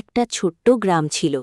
একটা ছোট্ট গ্রাম ছিল।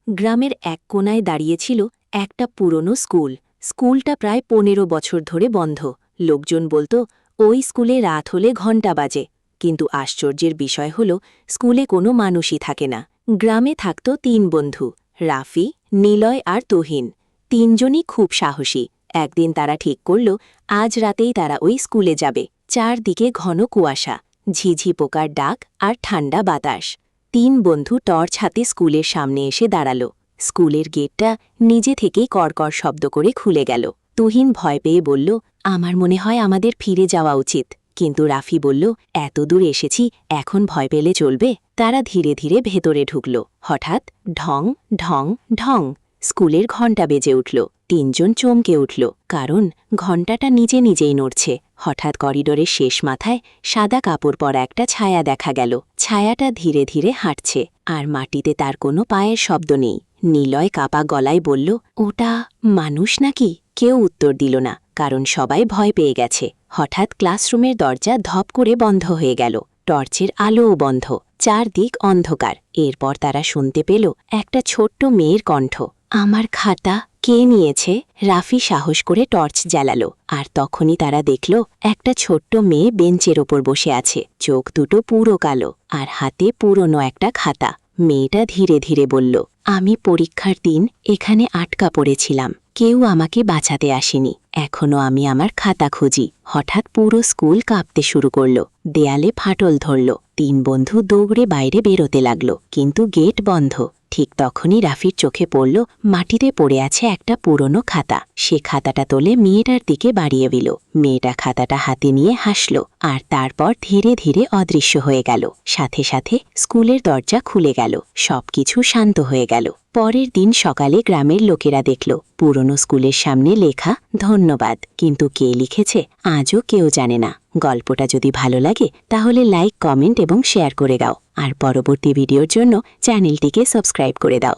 গ্রামের এক কোণায় দাঁড়িয়েছিল একটা পুরনো স্কুল। স্কুলটা প্রায় 15 বছর ধরে বন্ধ। লোকজন বলতো ওই স্কুলে রাত হলে ঘণ্টা বাজে, কিন্তু আশ্চর্যের বিষয় হল স্কুলে কোনো মানুষই থাকে না। গ্রামে থাকত 3 বন্ধু, রাফি, নিলয় আর তুহিন। তিনজনই খুব সাহসী। একদিন তারা ঠিক করল আজ রাতেই তারা ওই স্কুলে যাবে। চারদিকে ঘন কুয়াশা, ঝিঝি পোকার ডাক আর ঠান্ডা বাতাস। 3 বন্ধু টর্চ হাতে স্কুলের সামনে এসে দাঁড়াল। স্কুলের গেটটা নিজে থেকেই কড়কড় শব্দ করে খুলে গেল। তুহিন ভয় পেয়ে বলল, আমার মনে হয় আমাদের ফিরে যাওয়া উচিত। কিন্তু রাফি বলল, এত দূর এসেছি, এখন ভয় পেলে চলবে? তারা ধীরে ধীরে ভেতরে ঢুকল। হঠাৎ ঢং ঢং ঢং স্কুলের ঘণ্টা বেজে উঠল। 3 জন চমকে উঠল, কারণ ঘণ্টাটা নিজে নিজেই নড়ছে। হঠাৎ করিডোরের শেষ মাথায় সাদা কাপড় পরা একটা ছায়া দেখা গেল। ছায়াটা ধীরে ধীরে হাঁটছে, আর মাটিতে তার কোনো পায়ের শব্দ নেই। নিলয় কাপা গলায় বলল, ওটা মানুষ নাকি? কেউ উত্তর দিল না, কারণ সবাই ভয় পেয়ে গেছে। হঠাৎ ক্লাসরুমের দরজা ধপ করে বন্ধ হয়ে গেল। টর্চের আলোও বন্ধ, চারদিক অন্ধকার। এরপর তারা শুনতে পেল একটা ছোট্ট মেয়ের কণ্ঠ, আমার খাতা কে নিয়েছে? রাফি সাহস করে টর্চ জ্বালালো, আর তখনই তারা দেখল একটা ছোট্ট মেয়ে বেঞ্চের ওপর বসে আছে। চোখ দুটো পুরো কালো, আর হাতে পুরনো একটা খাতা। মেয়েটা ধীরে ধীরে বলল, আমি পরীক্ষার দিন এখানে আটকা পড়েছিলাম। কেউ আমাকে বাঁচাতে আসেনি। এখনো আমি আমার খাতা খুঁজি। হঠাৎ পুরো স্কুল কাঁপতে শুরু করল। দেয়ালে ফাটল ধরল। 3 বন্ধু দৌড়ে বাইরে বেরোতে লাগল, কিন্তু গেট বন্ধ। ঠিক তখনই রাফির চোখে পড়ল মাটিতে পড়ে আছে একটা পুরনো খাতা। সে খাতাটা তোলে মেয়েটার দিকে বাড়িয়ে দিল। মেয়েটা খাতাটা হাতে নিয়ে হাসল, আর তারপর ধীরে ধীরে অদৃশ্য হয়ে গেল। সাথে সাথে স্কুলের দরজা খুলে গেল। সবকিছু শান্ত হয়ে গেল। পরের দিন সকালে গ্রামের লোকেরা দেখল পুরনো স্কুলের সামনে লেখা ধন্যবাদ, কিন্তু কে লিখেছে আজও কেউ জানে না। গল্পটা যদি ভালো লাগে তাহলে লাইক, কমেন্ট এবং শেয়ার করে দাও। আর পরবর্তী ভিডিওর জন্য চ্যানেলটিকে সাবস্ক্রাইব করে দাও।